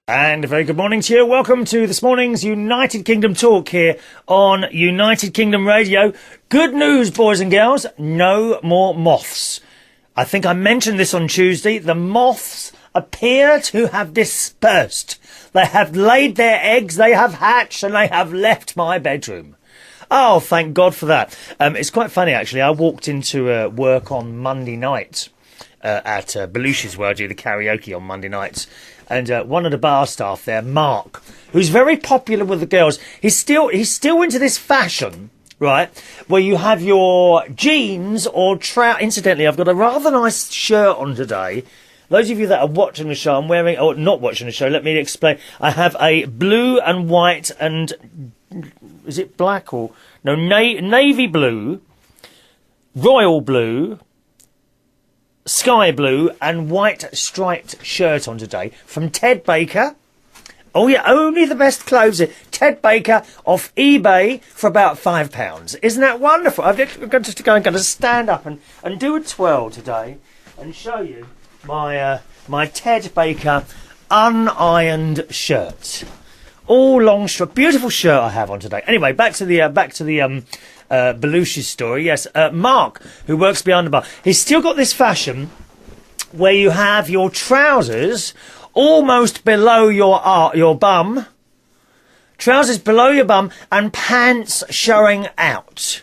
And a very good morning to you. Welcome to this morning's United Kingdom talk here on United Kingdom Radio. Good news, boys and girls. No more moths. I think I mentioned this on Tuesday. The moths appear to have dispersed. They have laid their eggs, they have hatched, and they have left my bedroom. Oh, thank God for that. It's quite funny, actually. I walked into work on Monday night at Belushi's, where I do the karaoke on Monday nights. And one of the bar staff there, Mark, who's very popular with the girls, he's still into this fashion, right, where you have your jeans or trousers. Incidentally, I've got a rather nice shirt on today. Those of you that are watching the show, I'm wearing, or not watching the show, let me explain. I have a blue and white and, is it black or, no, navy blue, royal blue, sky blue and white striped shirt on today from Ted Baker. Oh yeah, only the best clothes. Ted Baker off eBay for about £5. Isn't that wonderful? I'm going to stand up and do a twirl today and show you my my Ted Baker unironed shirt. All long strip, beautiful shirt I have on today. Anyway, back to the Belushi's story. Yes, Mark, who works behind the bar, he's still got this fashion where you have your trousers almost below your bum, trousers below your bum, and pants showing out.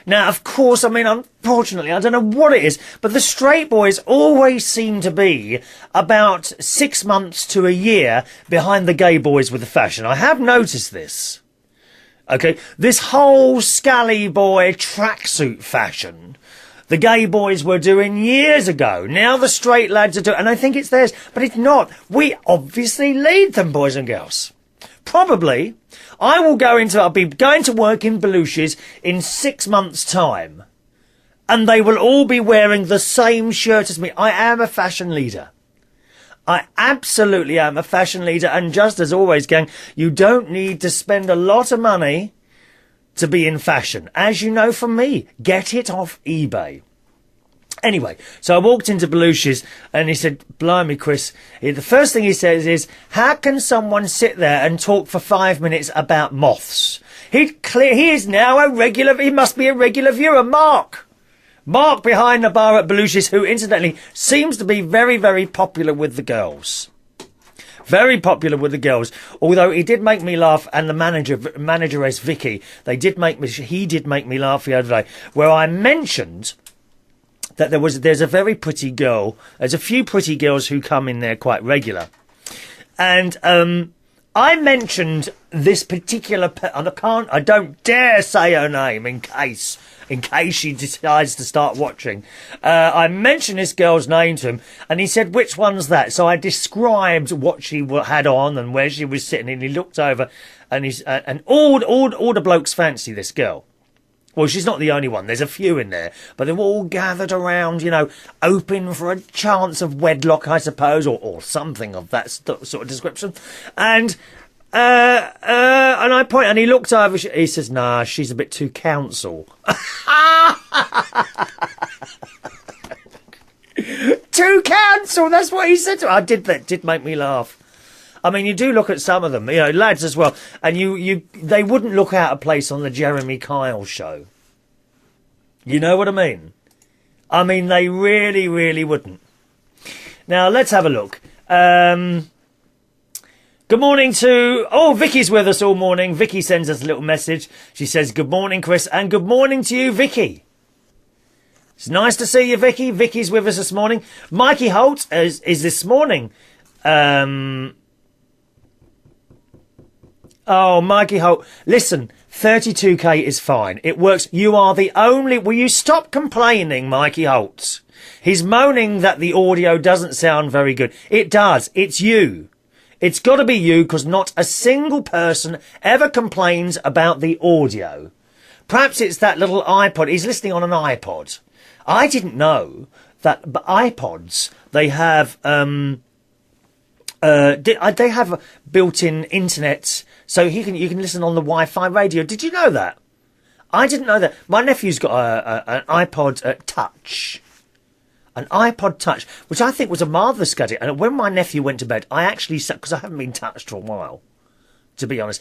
Now, of course, I mean, unfortunately, I don't know what it is, but the straight boys always seem to be about 6 months to a year behind the gay boys with the fashion. I have noticed this. Okay, this whole scally boy tracksuit fashion, the gay boys were doing years ago. Now the straight lads are doing, and I think it's theirs, but it's not. We obviously lead them, boys and girls. Probably, I'll be going to work in Belushi's in 6 months' time, and they will all be wearing the same shirt as me. I am a fashion leader. I absolutely am a fashion leader, and just as always, gang, you don't need to spend a lot of money to be in fashion. As you know from me, get it off eBay. Anyway, so I walked into Belushi's and he said, blimey, Chris, the first thing he says is, how can someone sit there and talk for 5 minutes about moths? He is now he must be a regular viewer, Mark behind the bar at Belushi's, who incidentally seems to be very, very popular with the girls. Very popular with the girls. Although he did make me laugh, and the manageress Vicky, he did make me laugh the other day, where I mentioned that there's a very pretty girl. There's a few pretty girls who come in there quite regular. And I mentioned this particular and I don't dare say her name in case she decides to start watching. I mentioned this girl's name to him, and he said, which one's that? So I described what she had on and where she was sitting, and he looked over, and and all the blokes fancy this girl. Well, she's not the only one. There's a few in there, but they're all gathered around, hoping for a chance of wedlock, I suppose, or something of that sort of description. And I point, and he looked over. He says, "Nah, she's a bit too council." Too council. That's what he said to her. That did make me laugh. I mean, you do look at some of them, lads as well, and they wouldn't look out of place on the Jeremy Kyle show. You know what I mean? I mean, they really, really wouldn't. Now, let's have a look. Good morning to... Vicky's with us all morning. Vicky sends us a little message. She says, good morning, Chris, and good morning to you, Vicky. It's nice to see you, Vicky. Vicky's with us this morning. Mikey Holt is this morning. Oh, Mikey Holt, listen, 32k is fine. It works. You are the only... Will you stop complaining, Mikey Holt? He's moaning that the audio doesn't sound very good. It does. It's you. It's got to be you, because not a single person ever complains about the audio. Perhaps it's that little iPod. He's listening on an iPod. I didn't know that iPods, they have... they have built-in internet, so you can listen on the Wi-Fi radio. Did you know that? I didn't know that. My nephew's got an iPod Touch. An iPod Touch, which I think was a marvellous gadget. And when my nephew went to bed, I actually sat, because I haven't been touched for a while, to be honest.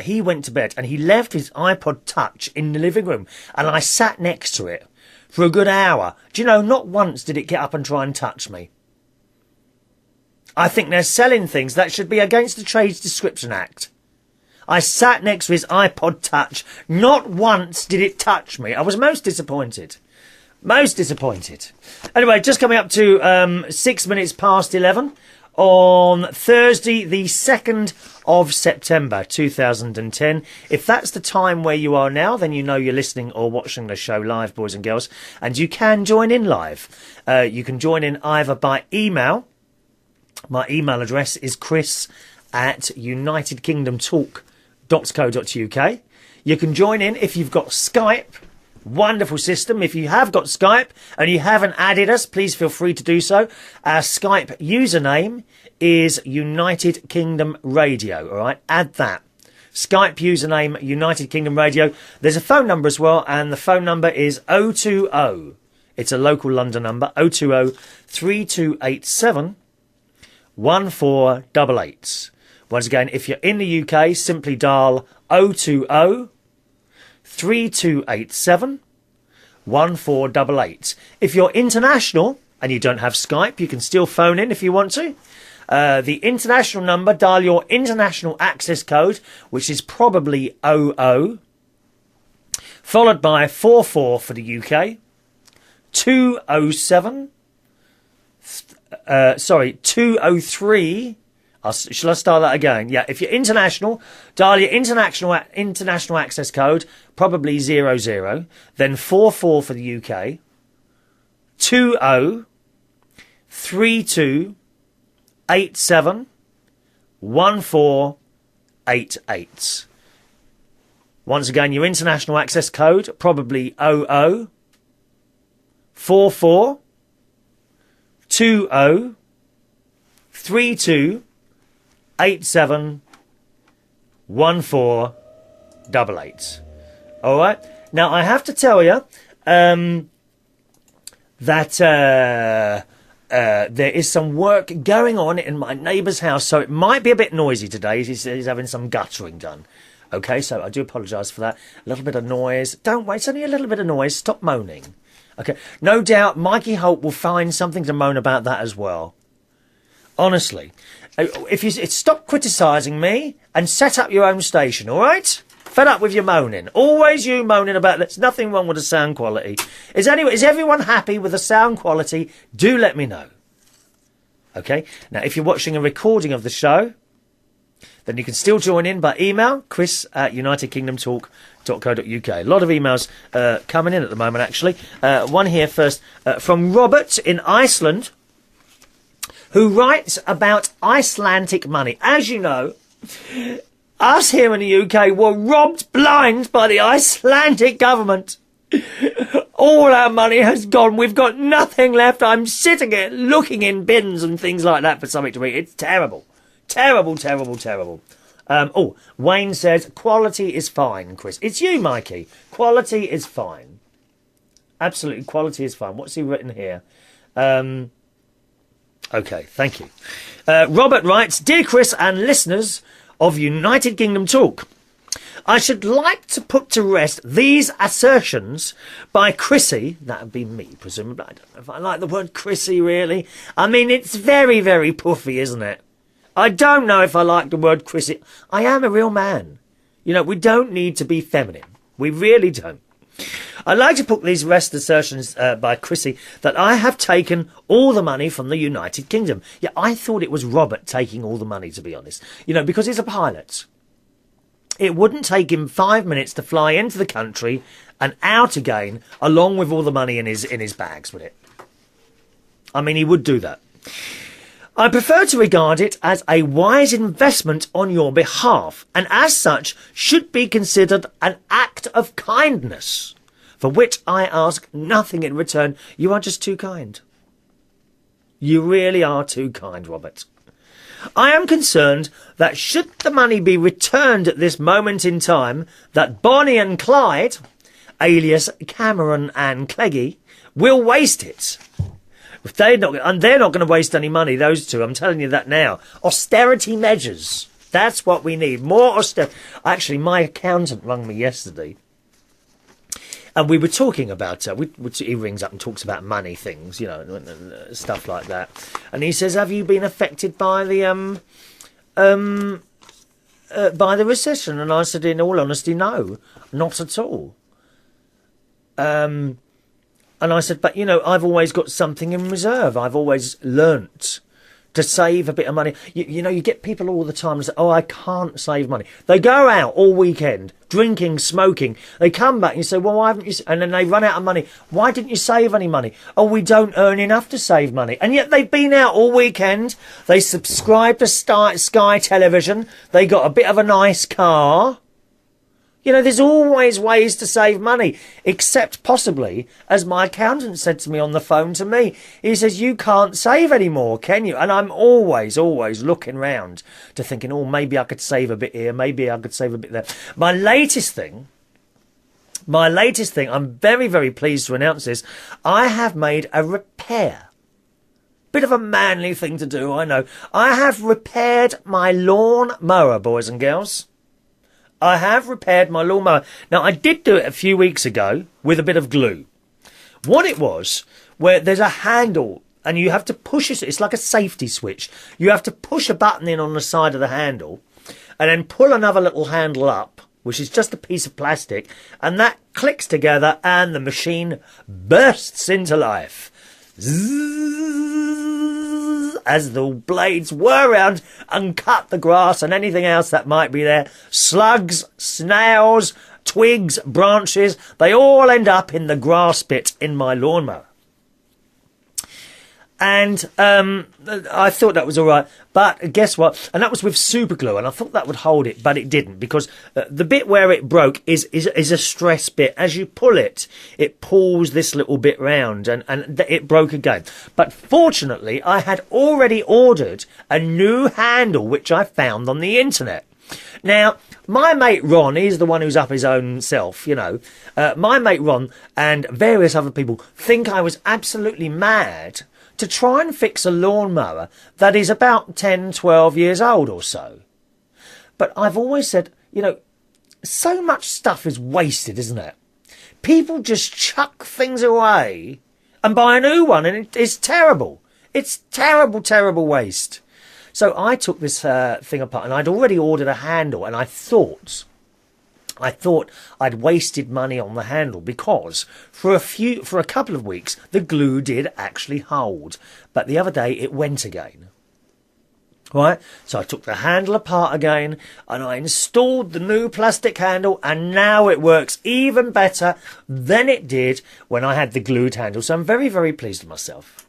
He went to bed and he left his iPod Touch in the living room. And I sat next to it for a good hour. Do you know, not once did it get up and try and touch me. I think they're selling things that should be against the Trade Description Act. I sat next to his iPod Touch. Not once did it touch me. I was most disappointed. Most disappointed. Anyway, just coming up to 6 minutes past 11 on Thursday, the 2nd of September 2010. If that's the time where you are now, then you know you're listening or watching the show live, boys and girls. And you can join in live. You can join in either by email. My email address is chris@unitedkingdomtalk.co.uk. You can join in if you've got Skype. Wonderful system. If you have got Skype and you haven't added us, please feel free to do so. Our Skype username is United Kingdom Radio. All right, add that. Skype username United Kingdom Radio. There's a phone number as well, and the phone number is 020. It's a local London number, 020 3287 1488. Once again, if you're in the UK, simply dial 020 3287 1488. If you're international and you don't have Skype, you can still phone in if you want to. The international number, dial your international access code, which is probably 00, followed by 44 for the UK, 203. Shall I start that again? Yeah, if you're international, dial your international access code, probably 00, then 44 for the UK, 203287 1488. Once again, your international access code, probably 00, 44 203287 1488. All right. Now I have to tell you that there is some work going on in my neighbour's house, so it might be a bit noisy today. He's having some guttering done. Okay, so I do apologise for that. A little bit of noise. Don't wait. It's only a little bit of noise. Stop moaning. Okay. No doubt Mikey Holt will find something to moan about that as well. Honestly. If you stop criticising me and set up your own station, all right? Fed up with your moaning. Always you moaning about there's nothing wrong with the sound quality. Is everyone happy with the sound quality? Do let me know. Okay? Now, if you're watching a recording of the show, then you can still join in by email, chris@unitedkingdomtalk.co.uk. A lot of emails coming in at the moment, actually. One here first from Robert in Iceland, who writes about Icelandic money. As you know, us here in the UK were robbed blind by the Icelandic government. All our money has gone. We've got nothing left. I'm sitting here looking in bins and things like that for something to eat. It's terrible. Terrible, terrible, terrible. Wayne says, quality is fine, Chris. It's you, Mikey. Quality is fine. Absolutely, quality is fine. What's he written here? Okay, thank you. Robert writes, Dear Chris and listeners of United Kingdom Talk, I should like to put to rest these assertions by Chrissy. That would be me, presumably. I don't know if I like the word Chrissy, really. I mean, it's very, very puffy, isn't it? I don't know if I like the word Chrissy. I am a real man. You know, we don't need to be feminine. We really don't. I'd like to put these rest assertions by Chrissy that I have taken all the money from the United Kingdom. Yeah, I thought it was Robert taking all the money, to be honest. You know, because he's a pilot. It wouldn't take him 5 minutes to fly into the country and out again, along with all the money in his bags, would it? I mean, he would do that. I prefer to regard it as a wise investment on your behalf, and as such should be considered an act of kindness, for which I ask nothing in return. You are just too kind. You really are too kind, Robert. I am concerned that should the money be returned at this moment in time, that Bonnie and Clyde, alias Cameron and Cleggy, will waste it. If they're not going to waste any money, those two. I'm telling you that now. Austerity measures. That's what we need. More austerity. Actually, my accountant rang me yesterday. And we were talking about, he rings up and talks about money things, you know, stuff like that. And he says, have you been affected by the recession? And I said, in all honesty, no, not at all. And I said, but, you know, I've always got something in reserve. I've always learnt to save a bit of money. You know, you get people all the time and say, oh, I can't save money. They go out all weekend, drinking, smoking. They come back and you say, well, why haven't you... And then they run out of money. Why didn't you save any money? Oh, we don't earn enough to save money. And yet they've been out all weekend. They subscribe to Sky Television. They got a bit of a nice car. You know, there's always ways to save money, except possibly, as my accountant said to me on the phone to me, he says, you can't save anymore, can you? And I'm always looking round to thinking, oh, maybe I could save a bit here, maybe I could save a bit there. My latest thing, I'm very, very pleased to announce this, I have made a repair. Bit of a manly thing to do, I know. I have repaired my lawn mower, boys and girls. I have repaired my lawnmower. Now, I did do it a few weeks ago with a bit of glue. What it was, where there's a handle and you have to push it. It's like a safety switch. You have to push a button in on the side of the handle and then pull another little handle up, which is just a piece of plastic, and that clicks together and the machine bursts into life. Zzz, as the blades whir around and cut the grass and anything else that might be there. Slugs, snails, twigs, branches, they all end up in the grass bit in my lawnmower. And I thought that was all right. But guess what? And that was with super glue. And I thought that would hold it, but it didn't. Because the bit where it broke is a stress bit. As you pull it, it pulls this little bit round. And it broke again. But fortunately, I had already ordered a new handle, which I found on the internet. Now, my mate Ron, he's the one who's up his own self, you know. My mate Ron and various other people think I was absolutely mad to try and fix a lawnmower that is about 10, 12 years old or so. But I've always said, you know, so much stuff is wasted, isn't it? People just chuck things away and buy a new one, and it's terrible. It's terrible, terrible waste. So I took this thing apart, and I'd already ordered a handle, and I thought I'd wasted money on the handle because for a couple of weeks the glue did actually hold, but the other day it went again. Right, so I took the handle apart again and I installed the new plastic handle, and now it works even better than it did when I had the glued handle. So I'm very, very pleased with myself.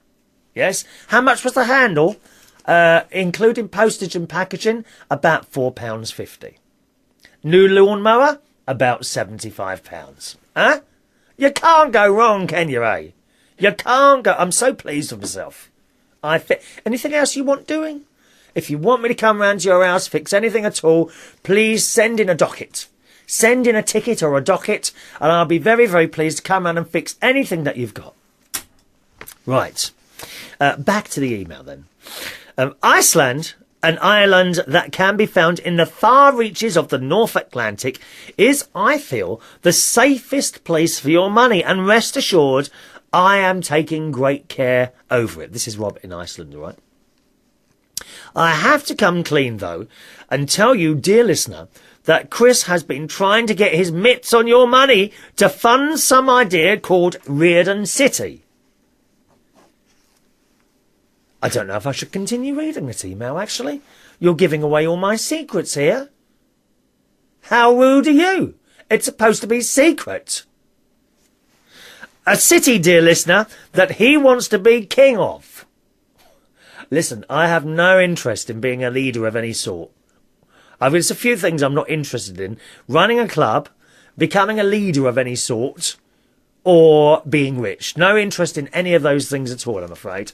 Yes, how much was the handle? Including postage and packaging, about £4.50. New lawnmower, about £75. Huh? You can't go wrong, can you, eh? You can't go... I'm so pleased with myself. Anything else you want doing? If you want me to come round to your house, fix anything at all, please send in a docket. Send in a ticket or a docket, and I'll be very, very pleased to come round and fix anything that you've got. Right. Back to the email, then. Iceland, an island that can be found in the far reaches of the North Atlantic, is, I feel, the safest place for your money. And rest assured, I am taking great care over it. This is Rob in Iceland, all right? I have to come clean, though, and tell you, dear listener, that Chris has been trying to get his mitts on your money to fund some idea called Reardon City. I don't know if I should continue reading this email, actually. You're giving away all my secrets here. How rude are you? It's supposed to be secret. A city, dear listener, that he wants to be king of. Listen, I have no interest in being a leader of any sort. There's a few things I'm not interested in. Running a club, becoming a leader of any sort, or being rich. No interest in any of those things at all, I'm afraid.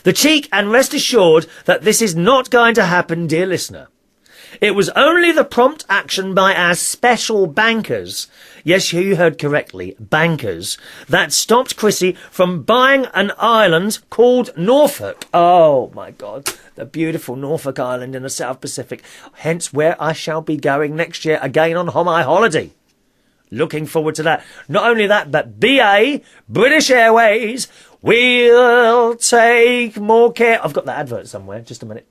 The cheek, and rest assured that this is not going to happen, dear listener. It was only the prompt action by our special bankers, yes, you heard correctly, bankers, that stopped Chrissy from buying an island called Norfolk. Oh, my God, the beautiful Norfolk Island in the South Pacific, hence where I shall be going next year again on my holiday. Looking forward to that. Not only that, but BA, British Airways, will take more care. I've got that advert somewhere, just a minute.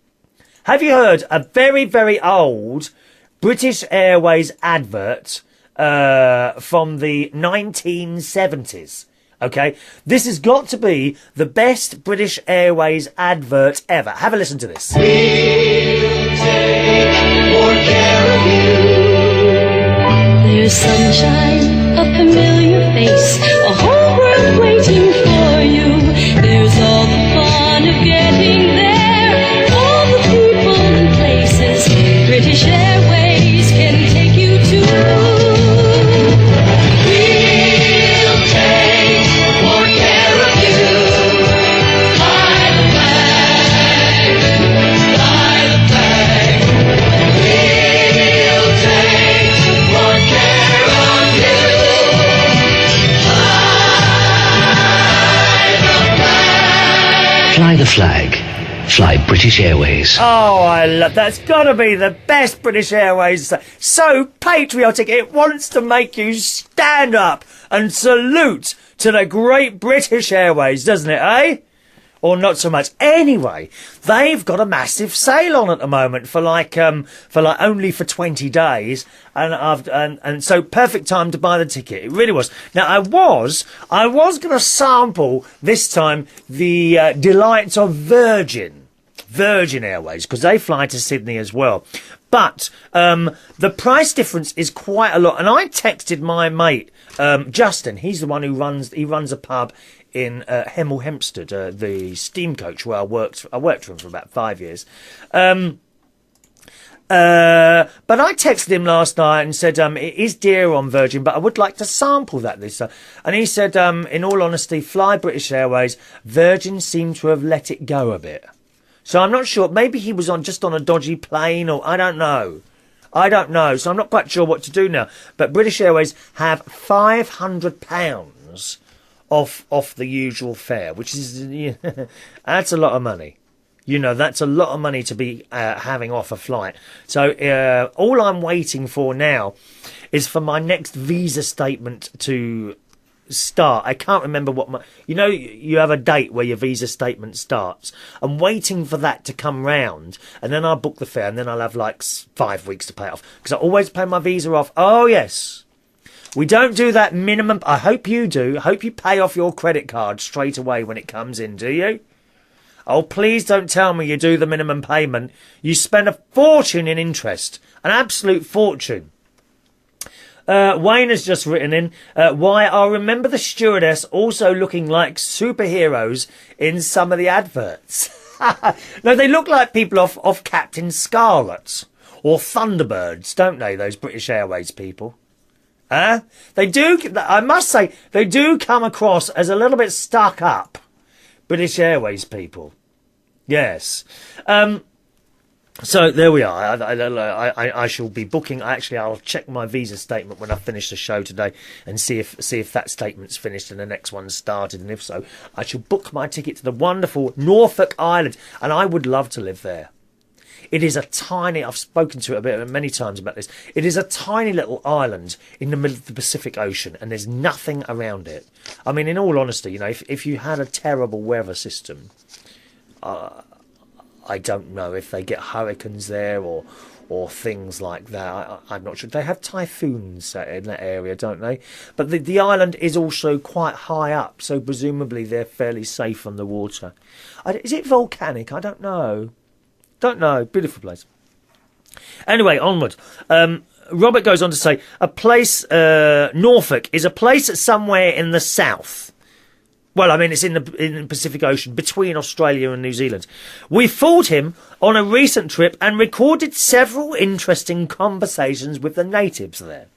Have you heard a very, very old British Airways advert from the 1970s? Okay, this has got to be the best British Airways advert ever. Have a listen to this. We'll take more care of you. There's sunshine, a familiar face, a whole world waiting for you. There's all the fun of getting there, all the people and places British Airways can take you to. We'll take more care of you. Fly the flag, fly the flag. We'll take more care of you. Fly the flag. Fly British Airways. Oh, I love that's got to be the best British Airways. So patriotic, it wants to make you stand up and salute to the great British Airways, doesn't it, eh? Or not so much. Anyway, they've got a massive sale on at the moment for only for 20 days, and so perfect time to buy the ticket. It really was. Now I was going to sample this time the delights of Virgin Airways, because they fly to Sydney as well. But the price difference is quite a lot, and I texted my mate Justin. He's the one who runs a pub in Hemel Hempstead, the steam coach where I worked for him for about 5 years. But I texted him last night and said, it is dear on Virgin, but I would like to sample that this time. And he said, in all honesty, fly British Airways, Virgin seemed to have let it go a bit. So I'm not sure. Maybe he was just on a dodgy plane, or I don't know. So I'm not quite sure what to do now. But British Airways have £500 off the usual fare, which is that's a lot of money. You know, that's a lot of money to be having off a flight. So all I'm waiting for now is for my next visa statement to start. I can't remember what you have a date where your visa statement starts. I'm waiting for that to come round, and then I'll book the fare, and then I'll have like 5 weeks to pay it off, because I always pay my visa off. Oh yes. We don't do that minimum. I hope you do. I hope you pay off your credit card straight away when it comes in, do you? Oh, please don't tell me you do the minimum payment. You spend a fortune in interest. An absolute fortune. Wayne has just written in, why I remember the stewardess also looking like superheroes in some of the adverts. No, they look like people off Captain Scarlet or Thunderbirds, don't they, those British Airways people? They do, I must say, they do come across as a little bit stuck up, British Airways people. Yes. So there we are. I shall be booking. Actually, I'll check my visa statement when I finish the show today and see if that statement's finished and the next one's started. And if so, I shall book my ticket to the wonderful Norfolk Island, and I would love to live there. It is a tiny, I've spoken to it many times about this. It is a tiny little island in the middle of the Pacific Ocean, and there's nothing around it. I mean, in all honesty, you know, if you had a terrible weather system, I don't know if they get hurricanes there or things like that. I'm not sure. They have typhoons in that area, don't they? But the island is also quite high up, so presumably they're fairly safe on the water. Is it volcanic? I don't know. Beautiful place. Anyway, onward. Robert goes on to say, Norfolk is a place somewhere in the south. Well, I mean, it's in the Pacific Ocean, between Australia and New Zealand. We fought him on a recent trip and recorded several interesting conversations with the natives there.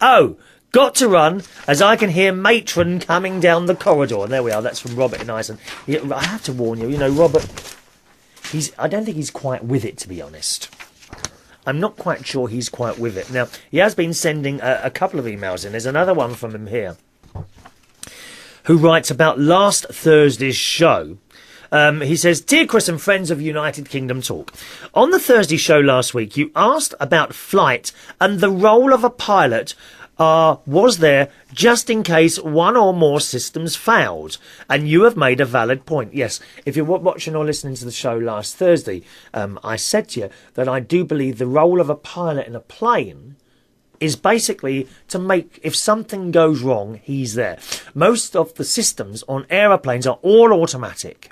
Oh, got to run, as I can hear Matron coming down the corridor. And there we are, that's from Robert in Iceland. I have to warn you, Robert, I don't think he's quite with it, to be honest. I'm not quite sure he's quite with it. Now, he has been sending a couple of emails in. There's another one from him here, who writes about last Thursday's show. He says, "Dear Chris and friends of United Kingdom Talk, on the Thursday show last week, you asked about flight and the role of a pilot was there just in case one or more systems failed. And you have made a valid point." Yes, if you're watching or listening to the show last Thursday, I said to you that I do believe the role of a pilot in a plane is basically to make, if something goes wrong, he's there. Most of the systems on aeroplanes are all automatic.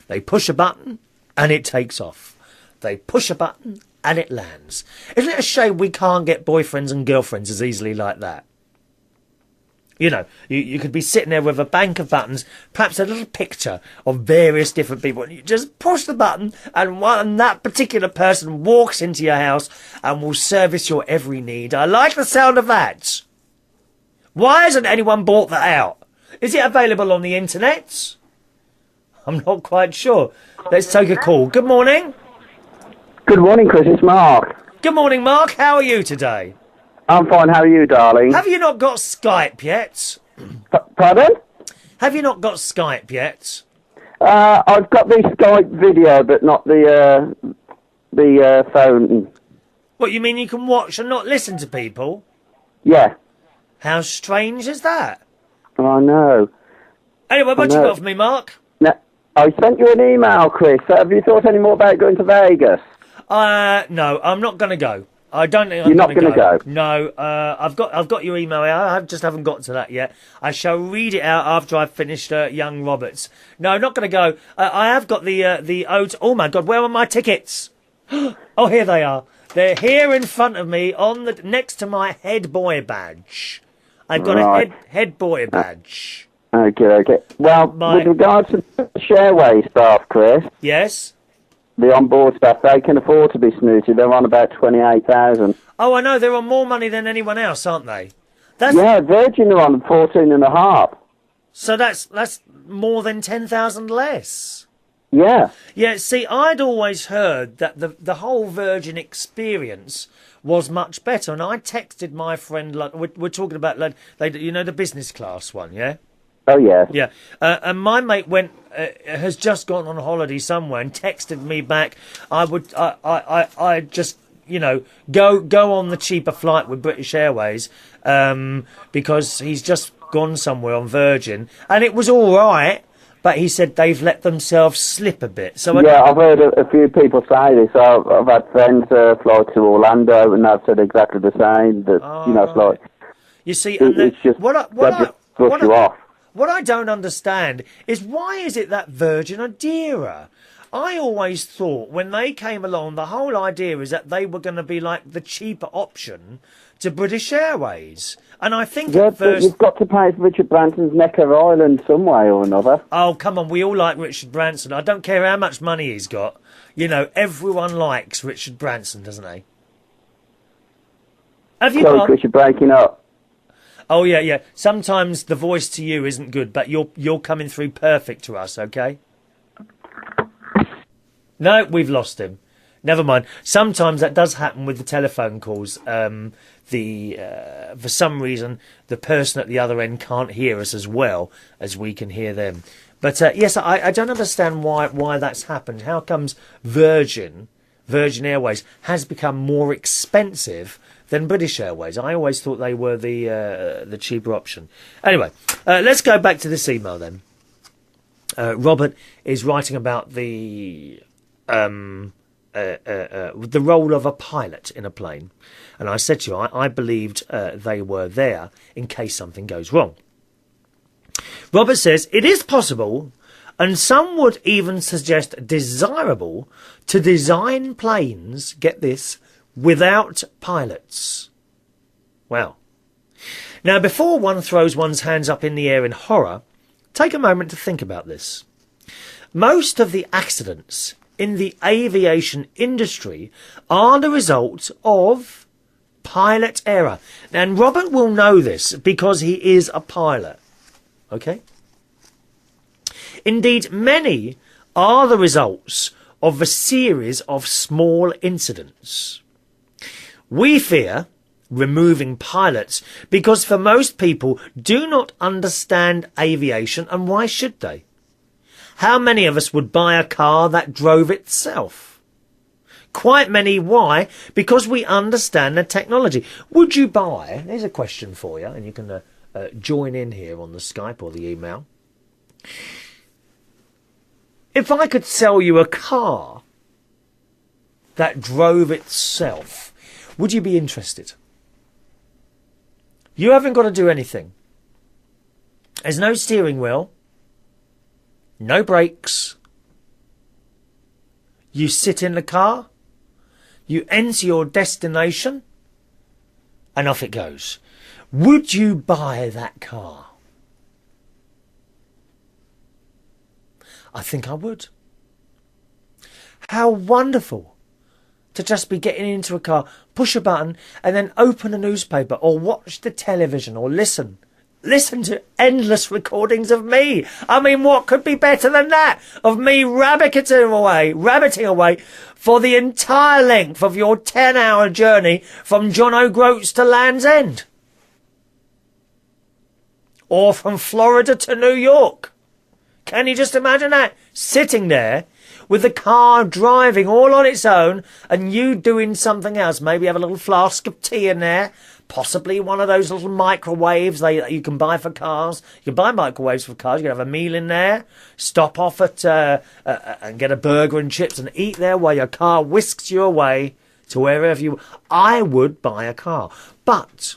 They push a button and it takes off. They push a button and it lands. Isn't it a shame we can't get boyfriends and girlfriends as easily like that? You know, you could be sitting there with a bank of buttons, perhaps a little picture of various different people, and you just push the button and that particular person walks into your house and will service your every need. I like the sound of that. Why hasn't anyone bought that out? Is it available on the internet? I'm not quite sure. Let's take a call. Good morning. Good morning, Chris. It's Mark. Good morning, Mark. How are you today? I'm fine. How are you, darling? Have you not got Skype yet? Pardon? Have you not got Skype yet? I've got the Skype video, but not the phone. What, you mean you can watch and not listen to people? Yeah. How strange is that? I know. Anyway, what you got for me, Mark? No, I sent you an email, Chris. Have you thought any more about going to Vegas? No, I'm not going to go. I don't think You're not going to go? No, I've got your email. I just haven't got to that yet. I shall read it out after I've finished Young Roberts. No, not going to go. I have got the oh my God, where are my tickets? Oh, here they are. They're here in front of me on the next to my head boy badge. I've got a head boy badge. Okay. Well, with regards to Shareway staff, Chris. Yes. The on-board staff, they can afford to be snooted. They're on about 28,000. Oh, I know. They're on more money than anyone else, aren't they? Yeah, Virgin are on 14.5. So that's more than 10,000 less. Yeah. Yeah, see, I'd always heard that the whole Virgin experience was much better. And I texted my friend, like, we're talking about, like, you know, the business class one, yeah? Oh, yeah. Yeah. And my mate has just gone on holiday somewhere and texted me back. I just, you know, go on the cheaper flight with British Airways, because he's just gone somewhere on Virgin. And it was all right, but he said they've let themselves slip a bit. So I've heard a few people say this. I've had friends fly to Orlando, and they've said exactly the same. That it's like, you see, it's just brush you off. What I don't understand is, why is it that Virgin are dearer? I always thought when they came along, the whole idea is that they were going to be like the cheaper option to British Airways. And I think but you've got to pay for Richard Branson's Necker Island some way or another. Oh, come on, we all like Richard Branson. I don't care how much money he's got. You know, everyone likes Richard Branson, doesn't he? Have you Sorry, Chris, you're breaking up. Oh, yeah. Sometimes the voice to you isn't good, but you're coming through perfect to us, okay? No, we've lost him. Never mind. Sometimes that does happen with the telephone calls. For some reason, the person at the other end can't hear us as well as we can hear them. But, yes, I don't understand why that's happened. How comes Virgin Airways has become more expensive than British Airways? I always thought they were the cheaper option. Anyway, let's go back to this email then. Robert is writing about the role of a pilot in a plane, and I said to you, I believed they were there in case something goes wrong. Robert says it is possible, and some would even suggest desirable, to design planes, get this, without pilots. Wow. Now, before one throws one's hands up in the air in horror, take a moment to think about this. Most of the accidents in the aviation industry are the result of pilot error. And Robert will know this because he is a pilot. Okay? Indeed, many are the results of a series of small incidents. We fear removing pilots because for most people do not understand aviation, and why should they? How many of us would buy a car that drove itself? Quite many. Why? Because we understand the technology. Would you buy, here's a question for you, and you can join in here on the Skype or the email. If I could sell you a car that drove itself, would you be interested? You haven't got to do anything. There's no steering wheel, no brakes. You sit in the car, you enter your destination, and off it goes. Would you buy that car? I think I would. How wonderful to just be getting into a car, push a button, and then open a newspaper or watch the television or listen to endless recordings of me. I mean, what could be better than that? Of me rabbiting away for the entire length of your 10-hour journey from John O'Groats to Land's End. Or from Florida to New York. Can you just imagine that? Sitting there with the car driving all on its own and you doing something else. Maybe have a little flask of tea in there. Possibly one of those little microwaves that you can buy for cars. You can buy microwaves for cars. You can have a meal in there. Stop off at and get a burger and chips and eat there while your car whisks you away to wherever you... I would buy a car. But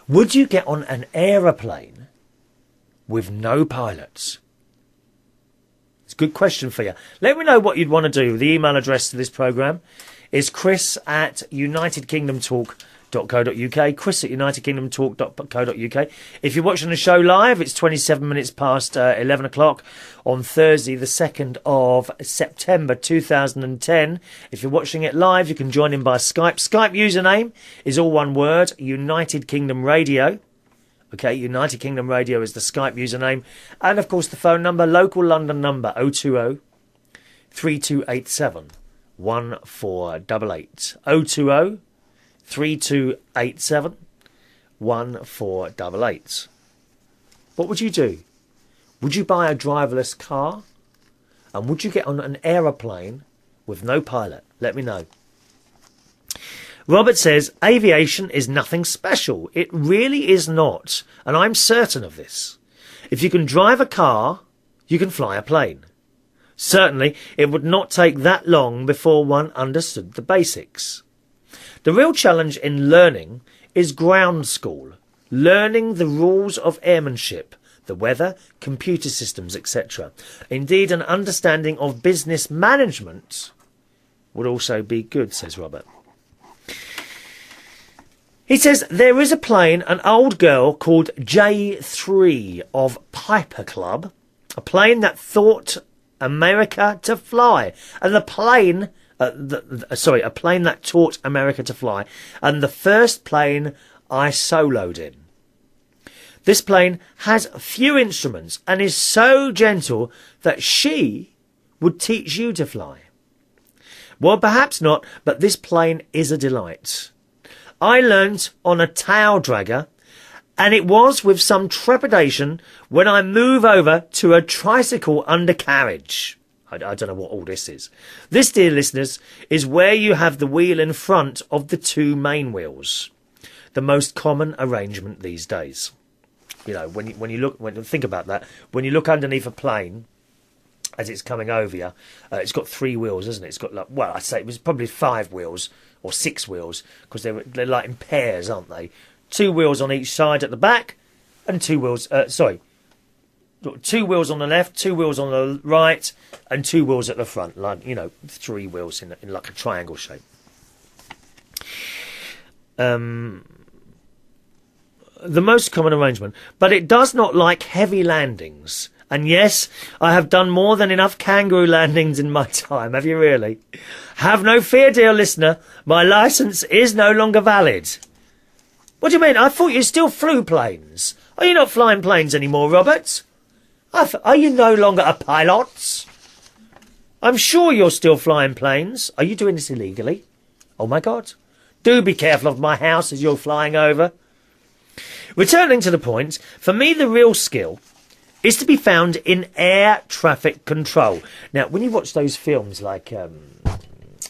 would you get on an aeroplane with no pilots? It's a good question for you. Let me know what you'd want to do. The email address to this programme is chris@unitedkingdomtalk.co.uk. chris@unitedkingdomtalk.co.uk. If you're watching the show live, it's 27 minutes past 11 o'clock on Thursday, the 2nd of September 2010. If you're watching it live, you can join in by Skype. Skype username is all one word, United Kingdom Radio. Okay, United Kingdom Radio is the Skype username. And, of course, the phone number, local London number, 020 3287 1488. 020 3287 1488. What would you do? Would you buy a driverless car? And would you get on an aeroplane with no pilot? Let me know. Robert says, aviation is nothing special. It really is not. And I'm certain of this. If you can drive a car, you can fly a plane. Certainly, it would not take that long before one understood the basics. The real challenge in learning is ground school. Learning the rules of airmanship, the weather, computer systems, etc. Indeed, an understanding of business management would also be good, says Robert. He says, there is a plane, an old girl called J3 of Piper Club, a plane that taught America to fly. And a plane that taught America to fly. And the first plane I soloed in. This plane has few instruments and is so gentle that she would teach you to fly. Well, perhaps not, but this plane is a delight. I learnt on a tail dragger, and it was with some trepidation when I move over to a tricycle undercarriage. I don't know what all this is. This, dear listeners, is where you have the wheel in front of the two main wheels. The most common arrangement these days. You know, when you think about that, when you look underneath a plane as it's coming over you, it's got three wheels, isn't it? It's got, like, well, I'd say it was probably 5 wheels or 6 wheels, because they're like in pairs, aren't they? 2 wheels on each side at the back, and 2 wheels, 2 wheels on the left, 2 wheels on the right, and 2 wheels at the front, like, 3 wheels in like a triangle shape. The most common arrangement, but it does not like heavy landings. And yes, I have done more than enough kangaroo landings in my time. Have you really? Have no fear, dear listener. My licence is no longer valid. What do you mean? I thought you still flew planes. Are you not flying planes anymore, Robert? Are you no longer a pilot? I'm sure you're still flying planes. Are you doing this illegally? Oh my God. Do be careful of my house as you're flying over. Returning to the point, for me the real skill is to be found in air traffic control. Now, when you watch those films like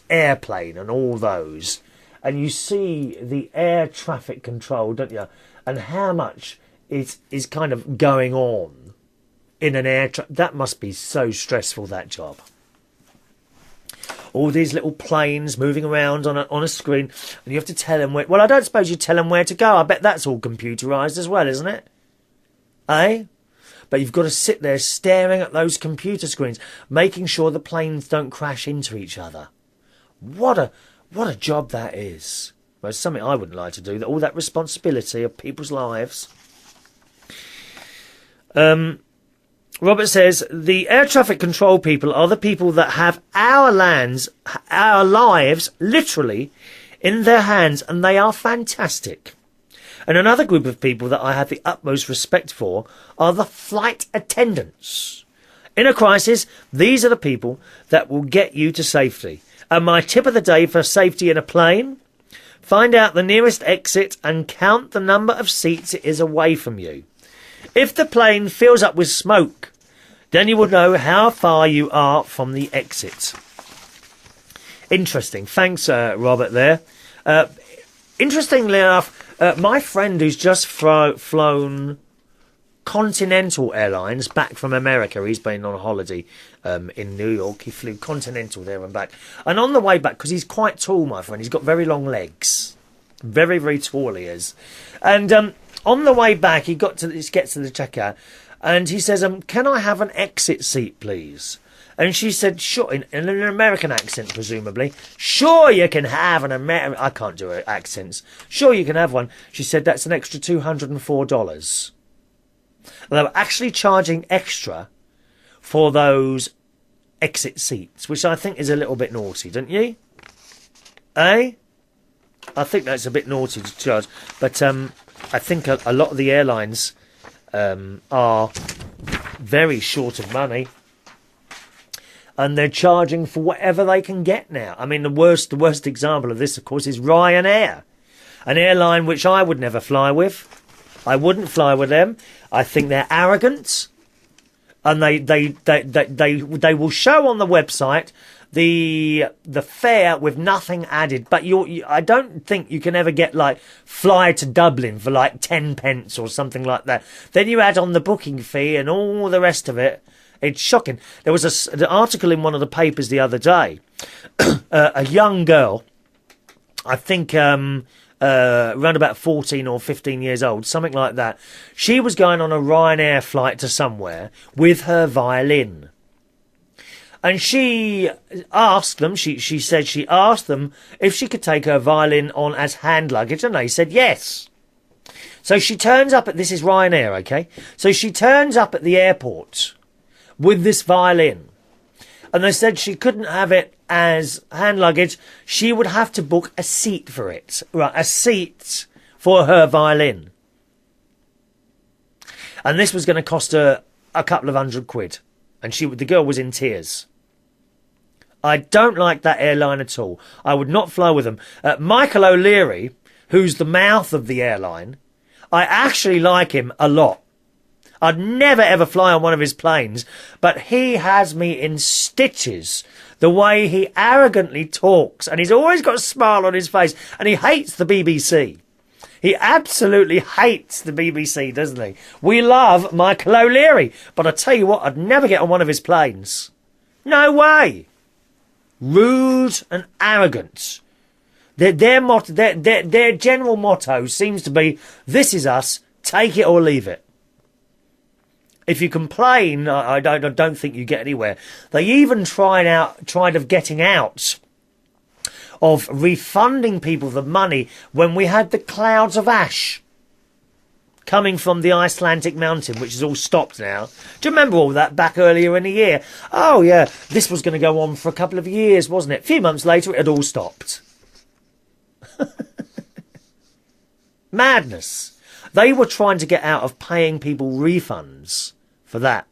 Airplane and all those, and you see the air traffic control, don't you, and how much is kind of going on in an that must be so stressful, that job. All these little planes moving around on a screen, and you have to tell them where... Well, I don't suppose you tell them where to go. I bet that's all computerised as well, isn't it? Eh? But you've got to sit there staring at those computer screens, making sure the planes don't crash into each other. What a job that is. Well, it's something I wouldn't like to do. All that responsibility of people's lives. Robert says, the air traffic control people are the people that have our lives, literally, in their hands, and they are fantastic. And another group of people that I have the utmost respect for are the flight attendants. In a crisis, these are the people that will get you to safety. And my tip of the day for safety in a plane, find out the nearest exit and count the number of seats it is away from you. If the plane fills up with smoke, then you will know how far you are from the exit. Interesting. Thanks, Robert, there. Interestingly enough, my friend who's just flown Continental Airlines back from America, he's been on holiday in New York. He flew Continental there and back. And on the way back, because he's quite tall, my friend, he's got very long legs. Very, very tall he is. And on the way back, he gets to the checkout, and he says, can I have an exit seat, please? And she said, sure, in an American accent, presumably. Sure, you can have an American... I can't do accents. Sure, you can have one. She said, that's an extra $204. And they were actually charging extra for those exit seats, which I think is a little bit naughty, don't you? Eh? I think that's a bit naughty to charge. But I think a lot of the airlines are very short of money. And they're charging for whatever they can get now. I mean, the worst example of this, of course, is Ryanair. An airline which I would never fly with. I wouldn't fly with them. I think they're arrogant. And they will show on the website the fare with nothing added. But I don't think you can ever get, like, fly to Dublin for, like, 10 pence or something like that. Then you add on the booking fee and all the rest of it. It's shocking. There was an article in one of the papers the other day. A young girl, I think around about 14 or 15 years old, something like that. She was going on a Ryanair flight to somewhere with her violin. And she asked them, she said she asked them if she could take her violin on as hand luggage, and they said yes. So she turns up this is Ryanair, okay? So she turns up at the airport with this violin. And they said she couldn't have it as hand luggage. She would have to book a seat for it. Right, a seat for her violin. And this was going to cost her a couple of £100. And the girl was in tears. I don't like that airline at all. I would not fly with them. Michael O'Leary, who's the mouth of the airline, I actually like him a lot. I'd never ever fly on one of his planes, but he has me in stitches. The way he arrogantly talks, and he's always got a smile on his face, and he hates the BBC. He absolutely hates the BBC, doesn't he? We love Michael O'Leary, but I tell you what, I'd never get on one of his planes. No way. Rude and arrogant. Their general motto seems to be, this is us, take it or leave it. If you complain, I don't think you get anywhere. They even tried of getting out of refunding people the money when we had the clouds of ash coming from the Icelandic mountain, which is all stopped now. Do you remember all that back earlier in the year? Oh, yeah, this was going to go on for a couple of years, wasn't it? A few months later, it had all stopped. Madness. They were trying to get out of paying people refunds for that.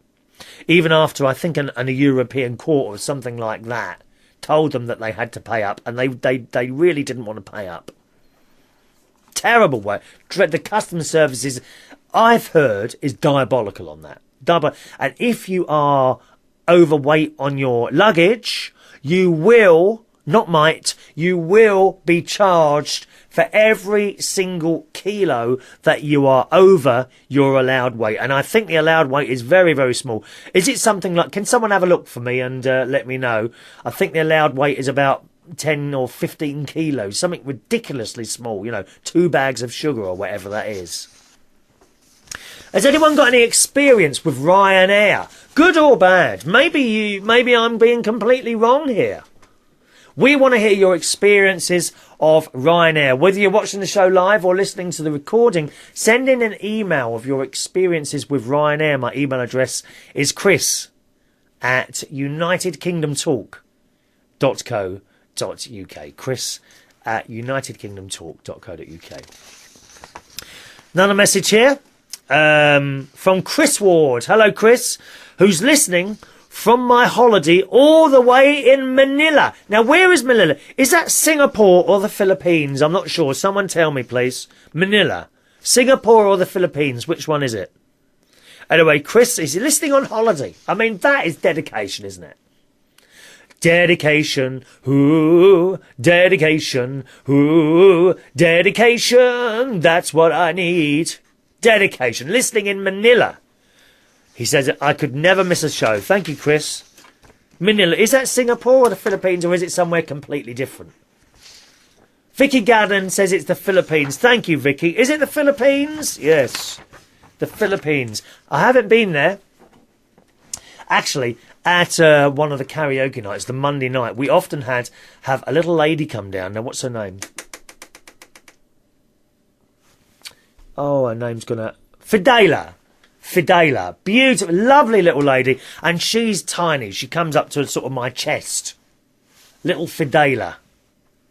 Even after, I think, a European court or something like that told them that they had to pay up, and they really didn't want to pay up. Terrible way. The customer services, I've heard, is diabolical on that. And if you are overweight on your luggage, you will, not might, you will be charged for every single kilo that you are over your allowed weight. And I think the allowed weight is very, very small. Is it something like, can someone have a look for me and let me know? I think the allowed weight is about 10 or 15 kilos, something ridiculously small, 2 bags of sugar or whatever that is. Has anyone got any experience with Ryanair? Good or bad? Maybe I'm being completely wrong here. We want to hear your experiences of Ryanair. Whether you're watching the show live or listening to the recording, send in an email of your experiences with Ryanair. My email address is chris@unitedkingdomtalk.co.uk. chris@unitedkingdomtalk.co.uk. Another message here from Chris Ward. Hello, Chris, who's listening from my holiday all the way in Manila. Now, where is Manila? Is that Singapore or the Philippines? I'm not sure. Someone tell me, please. Manila. Singapore or the Philippines? Which one is it? Anyway, Chris is listening on holiday. I mean, that is dedication, isn't it? Dedication, ooh, dedication, ooh, dedication. That's what I need. Dedication. Listening in Manila. He says, I could never miss a show. Thank you, Chris. Manila. Is that Singapore or the Philippines, or is it somewhere completely different? Vicky Gadden says it's the Philippines. Thank you, Vicky. Is it the Philippines? Yes. The Philippines. I haven't been there. Actually, at one of the karaoke nights, the Monday night, we often have a little lady come down. Now, what's her name? Oh, her name's gonna... Fidela. Beautiful, lovely little lady. And she's tiny. She comes up to sort of my chest. Little Fidela.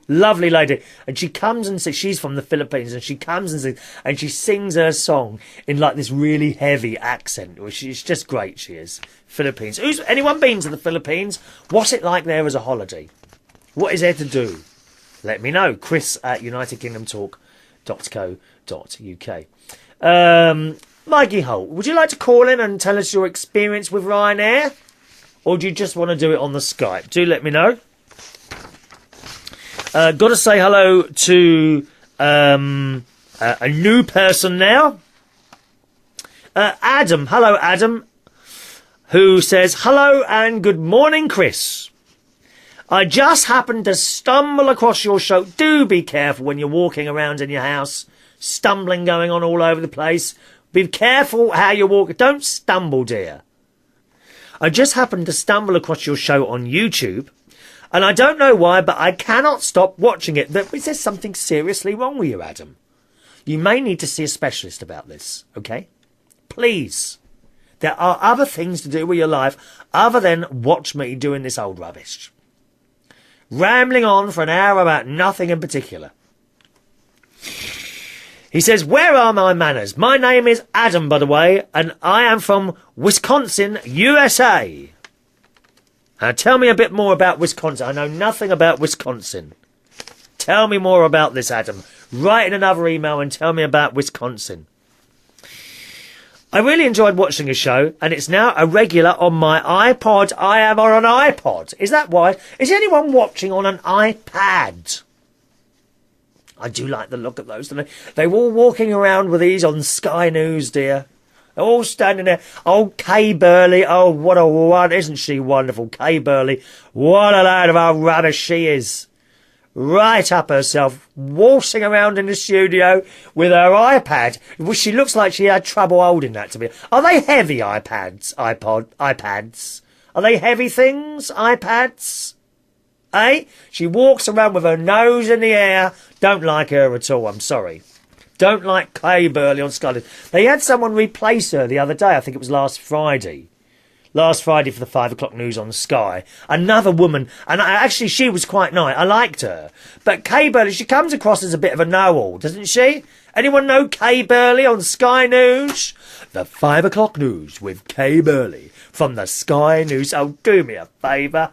Lovely lady. And she comes and says, she's from the Philippines, and she comes and sings, and she sings her song in like this really heavy accent. She's just great, she is. Philippines. Anyone been to the Philippines? What's it like there as a holiday? What is there to do? Let me know. chris@unitedkingdomtalk.co.uk. Mikey Holt, would you like to call in and tell us your experience with Ryanair? Or do you just want to do it on the Skype? Do let me know. Got to say hello to a new person now. Adam. Hello, Adam. Who says, hello and good morning, Chris. I just happened to stumble across your show. Do be careful when you're walking around in your house. Stumbling going on all over the place. Be careful how you walk. Don't stumble, dear. I just happened to stumble across your show on YouTube, and I don't know why, but I cannot stop watching it. Is there something seriously wrong with you, Adam? You may need to see a specialist about this, okay? Please. There are other things to do with your life other than watch me doing this old rubbish. Rambling on for an hour about nothing in particular. He says, where are my manners? My name is Adam, by the way, and I am from Wisconsin, USA. Now, tell me a bit more about Wisconsin. I know nothing about Wisconsin. Tell me more about this, Adam. Write in another email and tell me about Wisconsin. I really enjoyed watching a show, and it's now a regular on my iPod. I am on an iPod. Is that why? Is anyone watching on an iPad? I do like the look of those. They're all walking around with these on Sky News, dear. They're all standing there. Oh, Kay Burley. Oh, what a one. Isn't she wonderful? Kay Burley. What a load of old rubbish she is. Right up herself, waltzing around in the studio with her iPad. She looks like she had trouble holding that, to be. Are they heavy iPads? iPads? Are they heavy things? iPads? Eh? She walks around with her nose in the air. Don't like her at all, I'm sorry. Don't like Kay Burley on Sky. They had someone replace her the other day. I think it was last Friday. Last Friday for the 5 o'clock news on Sky. Another woman. And actually, she was quite nice. I liked her. But Kay Burley, she comes across as a bit of a know-all, doesn't she? Anyone know Kay Burley on Sky News? The 5 o'clock news with Kay Burley from the Sky News. Oh, do me a favour.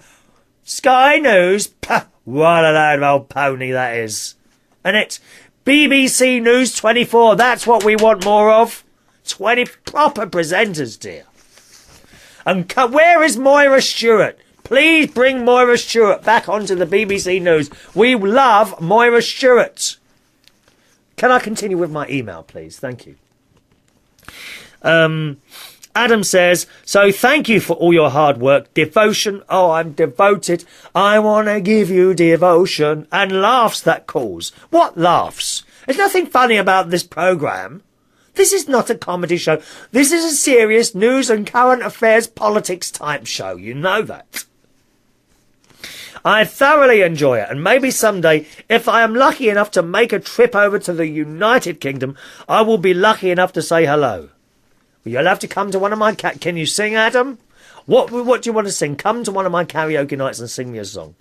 Sky News? Pah, what a load of old pony that is. And it's BBC News 24. That's what we want more of. 20 proper presenters, dear. And where is Moira Stewart? Please bring Moira Stewart back onto the BBC News. We love Moira Stewart. Can I continue with my email, please? Thank you. Adam says, so thank you for all your hard work. Devotion. Oh, I'm devoted. I want to give you devotion. And laughs that cause. What laughs? There's nothing funny about this programme. This is not a comedy show. This is a serious news and current affairs politics type show. You know that. I thoroughly enjoy it, and maybe someday, if I am lucky enough to make a trip over to the United Kingdom, I will be lucky enough to say hello. You'll have to come to one of my... Can you sing, Adam? What do you want to sing? Come to one of my karaoke nights and sing me a song.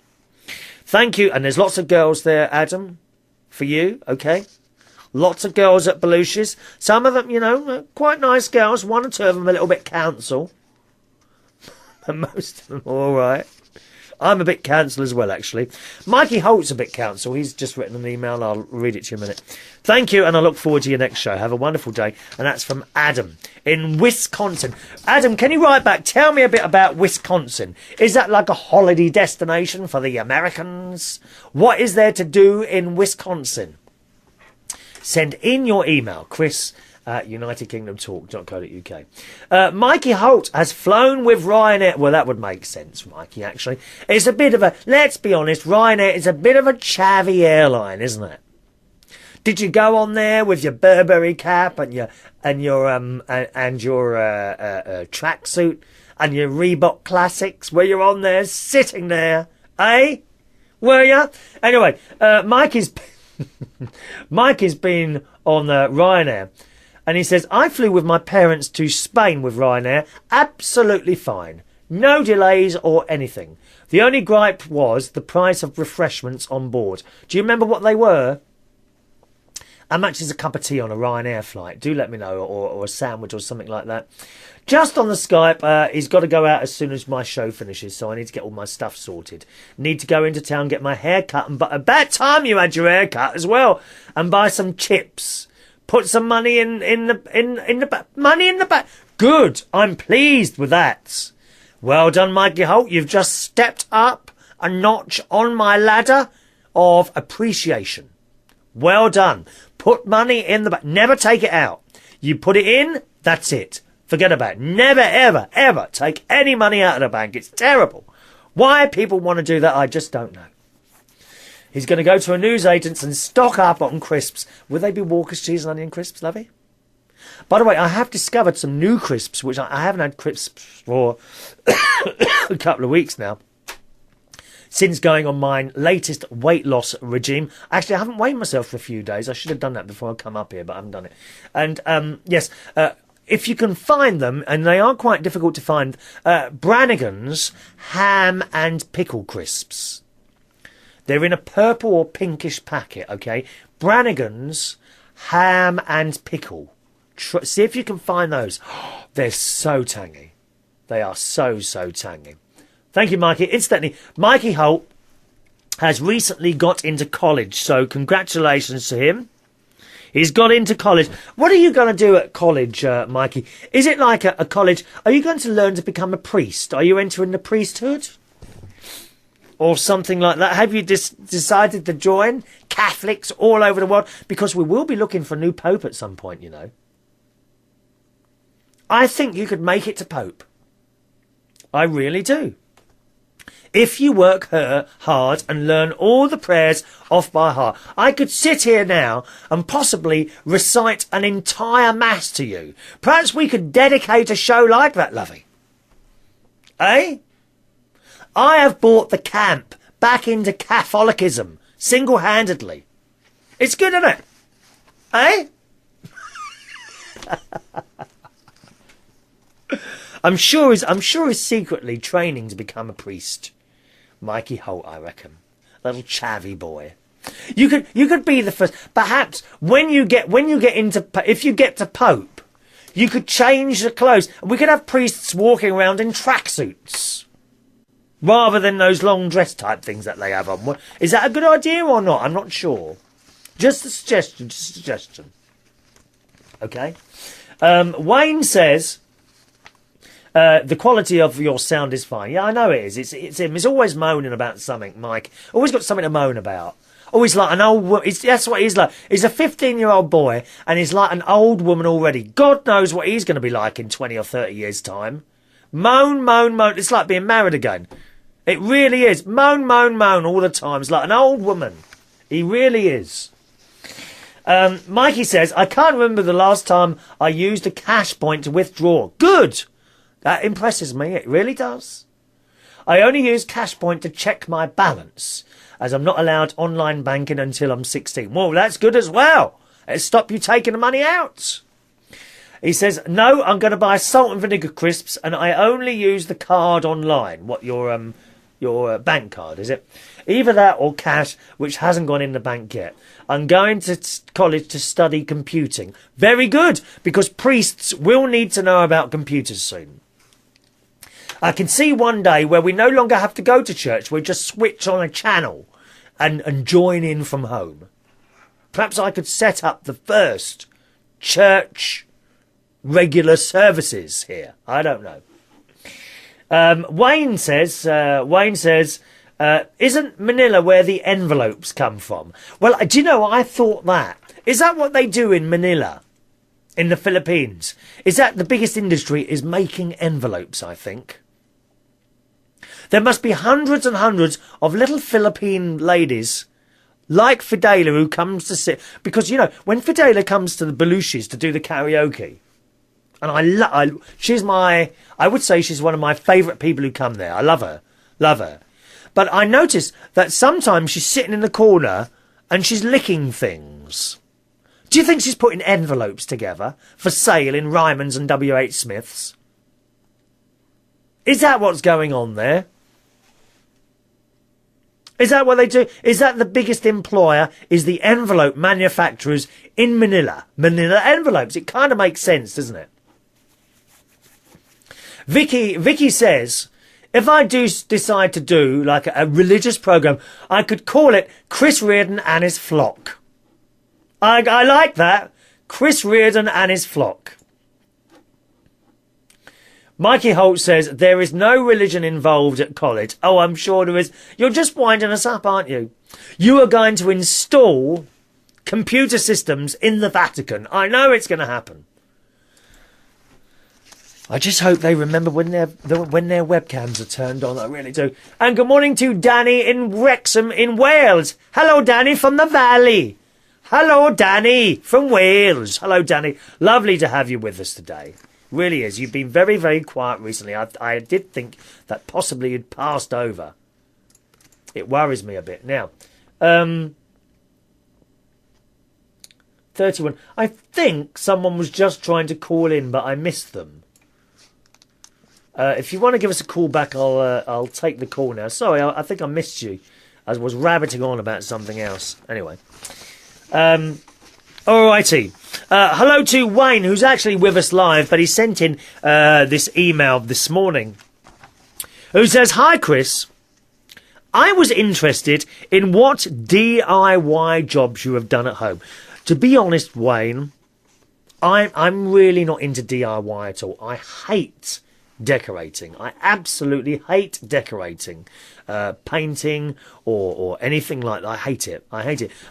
Thank you, and there's lots of girls there, Adam, for you, okay? Lots of girls at Belushi's. Some of them, you know, quite nice girls. One or two of them a little bit council. And most of them are all right. I'm a bit council as well, actually. Mikey Holt's a bit council. He's just written an email. I'll read it to you in a minute. Thank you, and I look forward to your next show. Have a wonderful day. And that's from Adam in Wisconsin. Adam, can you write back? Tell me a bit about Wisconsin. Is that like a holiday destination for the Americans? What is there to do in Wisconsin? Send in your email, Chris at unitedkingdomtalk.co.uk. Mikey Holt has flown with Ryanair. Well, that would make sense, Mikey, actually. It's a bit of a, let's be honest, Ryanair is a bit of a chavvy airline, isn't it? Did you go on there with your Burberry cap and your tracksuit and your Reebok Classics? Were you on there, sitting there, eh? Were you? Anyway, Mikey's been on Ryanair, and he says, I flew with my parents to Spain with Ryanair. Absolutely fine. No delays or anything. The only gripe was the price of refreshments on board. Do you remember what they were? How much is a cup of tea on a Ryanair flight? Do let me know, or a sandwich or something like that. Just on the Skype, he's got to go out as soon as my show finishes, so I need to get all my stuff sorted. Need to go into town, get my hair cut, and about time you had your hair cut as well, and buy some chips. Put some money in the money in the back. Good. I'm pleased with that. Well done, Mikey Holt. You've just stepped up a notch on my ladder of appreciation. Well done. Put money in the back. Never take it out. You put it in, that's it. Forget about it. Never, ever, ever take any money out of the bank. It's terrible. Why people want to do that, I just don't know. He's going to go to a newsagent's and stock up on crisps. Will they be Walker's cheese and onion crisps, lovey? By the way, I have discovered some new crisps, which I haven't had crisps for a couple of weeks now. Since going on my latest weight loss regime. Actually, I haven't weighed myself for a few days. I should have done that before I come up here, but I haven't done it. And, yes, if you can find them, and they are quite difficult to find, Brannigan's ham and pickle crisps. They're in a purple or pinkish packet, okay? Brannigan's ham and pickle. See if you can find those. They're so tangy. They are so, so tangy. Thank you, Mikey. Incidentally, Mikey Holt has recently got into college, so congratulations to him. He's got into college. What are you going to do at college, Mikey? Is it like a college? Are you going to learn to become a priest? Are you entering the priesthood? Or something like that? Have you decided to join Catholics all over the world? Because we will be looking for a new pope at some point, you know. I think you could make it to pope. I really do. If you work hard and learn all the prayers off by heart. I could sit here now and possibly recite an entire mass to you. Perhaps we could dedicate a show like that, lovey. Eh? I have brought the camp back into Catholicism, single-handedly. It's good, isn't it? Eh? I'm sure he's secretly training to become a priest. Mikey Holt, I reckon. Little chavvy boy. You could be the first. Perhaps when you get into, if you get to Pope, you could change the clothes. We could have priests walking around in tracksuits. rather than those long dress type things that they have on. Is that a good idea or not? I'm not sure. Just a suggestion. Okay. Wayne says, the quality of your sound is fine. Yeah, I know it is. It's him. He's always moaning about something, Mike. Always got something to moan about. Always like an old woman. That's what he's like. He's a 15-year-old boy, and he's like an old woman already. God knows what he's going to be like in 20 or 30 years' time. Moan. It's like being married again. It really is. Moan all the time. It's like an old woman. He really is. Mikey says, I can't remember the last time I used a cash point to withdraw. Good! That impresses me. It really does. I only use cash point to check my balance, as I'm not allowed online banking until I'm 16. Well, that's good as well. It'll stop you taking the money out. He says, no, I'm going to buy salt and vinegar crisps, and I only use the card online. What, your bank card, is it? Either that or cash, which hasn't gone in the bank yet. I'm going to college to study computing. Very good, because priests will need to know about computers soon. I can see one day where we no longer have to go to church. We just switch on a channel and join in from home. Perhaps I could set up the first church regular services here. I don't know. Wayne says, isn't Manila where the envelopes come from? Well, do you know, I thought that. Is that what they do in Manila, in the Philippines? Is that the biggest industry is making envelopes, I think? There must be hundreds and hundreds of little Philippine ladies like Fidela who comes to sit. Because, you know, when Fidela comes to the Belushi's to do the karaoke, and I would say she's one of my favourite people who come there. I love her. But I noticed that sometimes she's sitting in the corner and she's licking things. Do you think she's putting envelopes together for sale in Ryman's and W.H. Smith's? Is that what's going on there? Is that what they do? Is that the biggest employer? Is the envelope manufacturers in Manila? Manila envelopes. It kind of makes sense, doesn't it? Vicky says, if I do decide to do like a religious program, I could call it Chris Reardon and his flock. I like that. Chris Reardon and his flock. Mikey Holt says, there is no religion involved at college. Oh, I'm sure there is. You're just winding us up, aren't you? You are going to install computer systems in the Vatican. I know it's going to happen. I just hope they remember when their webcams are turned on. I really do. And good morning to Danny in Wrexham in Wales. Hello, Danny from the Valley. Hello, Danny from Wales. Hello, Danny. Lovely to have you with us today. Really is. You've been very, very quiet recently. I did think that possibly you'd passed over. It worries me a bit. Now, 31. I think someone was just trying to call in, but I missed them. If you want to give us a call back, I'll take the call now. Sorry, I think I missed you. I was rabbiting on about something else. Anyway. Alrighty. Hello to Wayne, who's actually with us live, but he sent in this email this morning, who says, hi, Chris. I was interested in what DIY jobs you have done at home. To be honest, Wayne, I'm really not into DIY at all. I hate decorating. I absolutely hate decorating, painting or anything like that. I hate it.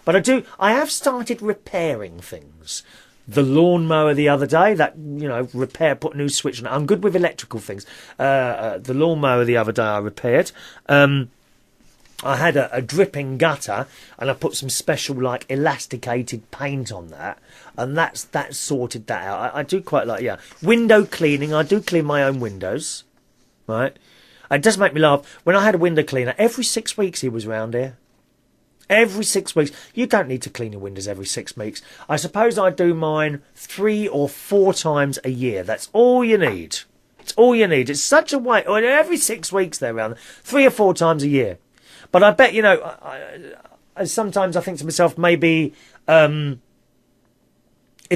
But I have started repairing things. The lawnmower the other day, put a new switch on it. I'm good with electrical things. The lawnmower the other day I repaired. I had a dripping gutter, and I put some special elasticated paint on that, and that sorted that out. I do quite like window cleaning. I do clean my own windows, right? It does make me laugh when I had a window cleaner. Every 6 weeks he was round here. Every 6 weeks. You don't need to clean your windows every 6 weeks. I suppose I do mine 3 or 4 times a year. That's all you need. It's all you need. It's such a way. Every 6 weeks they're around 3 or 4 times a year. But I bet, sometimes I think to myself, maybe if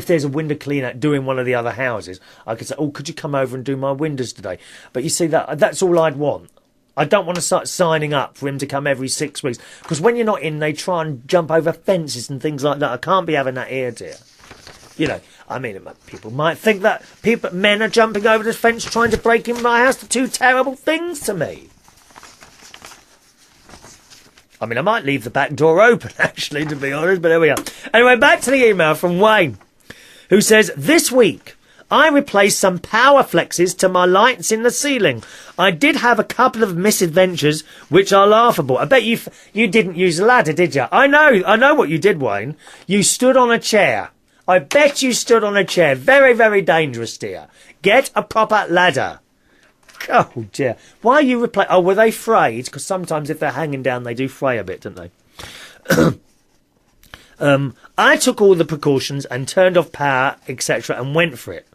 there's a window cleaner doing one of the other houses, I could say, oh, could you come over and do my windows today? But you see, that's all I'd want. I don't want to start signing up for him to come every 6 weeks. Because when you're not in, they try and jump over fences and things like that. I can't be having that here, dear. You know, I mean, people might think that men are jumping over the fence trying to break in my house. They're two terrible things to me. I mean, I might leave the back door open, actually, to be honest, but there we are. Anyway, back to the email from Wayne, who says, this week, I replaced some power flexes to my lights in the ceiling. I did have a couple of misadventures, which are laughable. I bet you didn't use a ladder, did you? I know what you did, Wayne. You stood on a chair. I bet you stood on a chair. Very, very dangerous, dear. Get a proper ladder. Oh, dear. Why are you replacing... Oh, were they frayed? Because sometimes if they're hanging down, they do fray a bit, don't they? I took all the precautions and turned off power, etc., and went for it.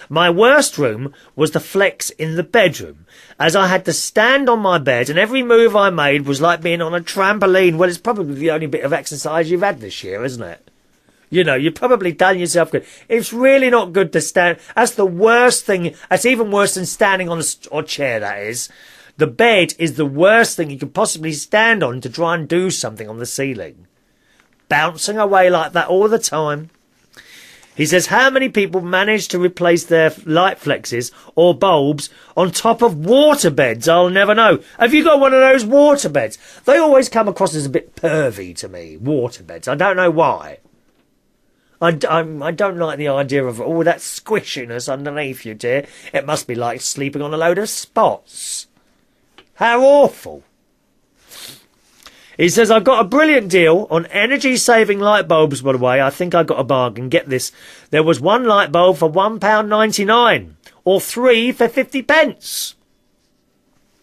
My worst room was the flex in the bedroom, as I had to stand on my bed and every move I made was like being on a trampoline. Well, it's probably the only bit of exercise you've had this year, isn't it? You know, you've probably done yourself good. It's really not good to stand. That's the worst thing. That's even worse than standing on a chair, that is. The bed is the worst thing you could possibly stand on to try and do something on the ceiling. Bouncing away like that all the time. He says, how many people manage to replace their light flexes or bulbs on top of water beds? I'll never know. Have you got one of those water beds? They always come across as a bit pervy to me, water beds. I don't know why. I don't like the idea of all that squishiness underneath you, dear. It must be like sleeping on a load of spots. How awful. He says, I got a brilliant deal on energy-saving light bulbs, by the way. I think I got a bargain. Get this. There was one light bulb for £1.99 or 3 for 50 pence.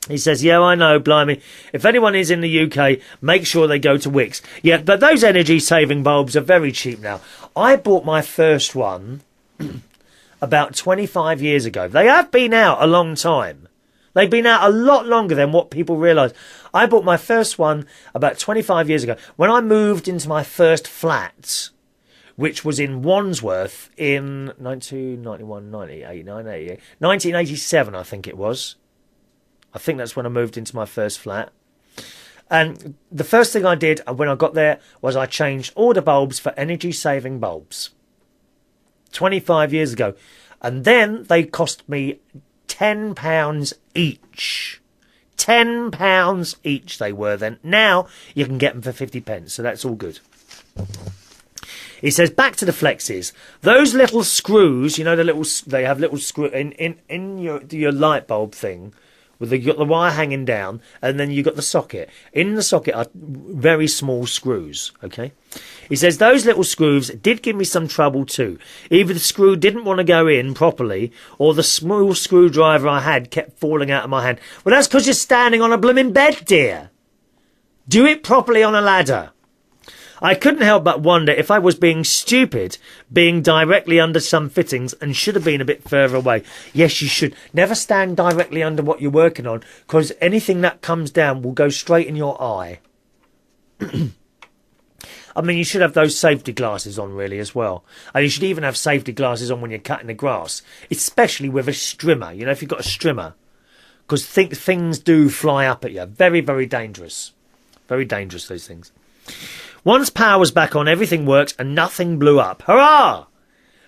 He says, yeah, I know, blimey. If anyone is in the UK, make sure they go to Wix. Yeah, but those energy-saving bulbs are very cheap now. I bought my first one about 25 years ago. They have been out a long time. They've been out a lot longer than what people realise. I bought my first one about 25 years ago when I moved into my first flat, which was in Wandsworth in 1991, 98, 1987, I think it was. I think that's when I moved into my first flat. And the first thing I did when I got there was I changed all the bulbs for energy-saving bulbs. 25 years ago. And then they cost me £10 each. £10 each they were then. Now you can get them for 50 pence, so that's all good. He says, back to the flexes. Those little screws, you know, they have little screw in your light bulb thing. You got the wire hanging down, and then you got the socket. In the socket are very small screws, okay? He says, those little screws did give me some trouble too. Either the screw didn't want to go in properly, or the small screwdriver I had kept falling out of my hand. Well, that's because you're standing on a blooming bed, dear. Do it properly on a ladder. I couldn't help but wonder if I was being stupid, being directly under some fittings and should have been a bit further away. Yes, you should. Never stand directly under what you're working on, because anything that comes down will go straight in your eye. I mean, you should have those safety glasses on, really, as well. And you should even have safety glasses on when you're cutting the grass, especially with a strimmer. You know, if you've got a strimmer, because things do fly up at you. Very, very dangerous. Very dangerous, those things. Once power was back on, everything worked and nothing blew up. Hurrah!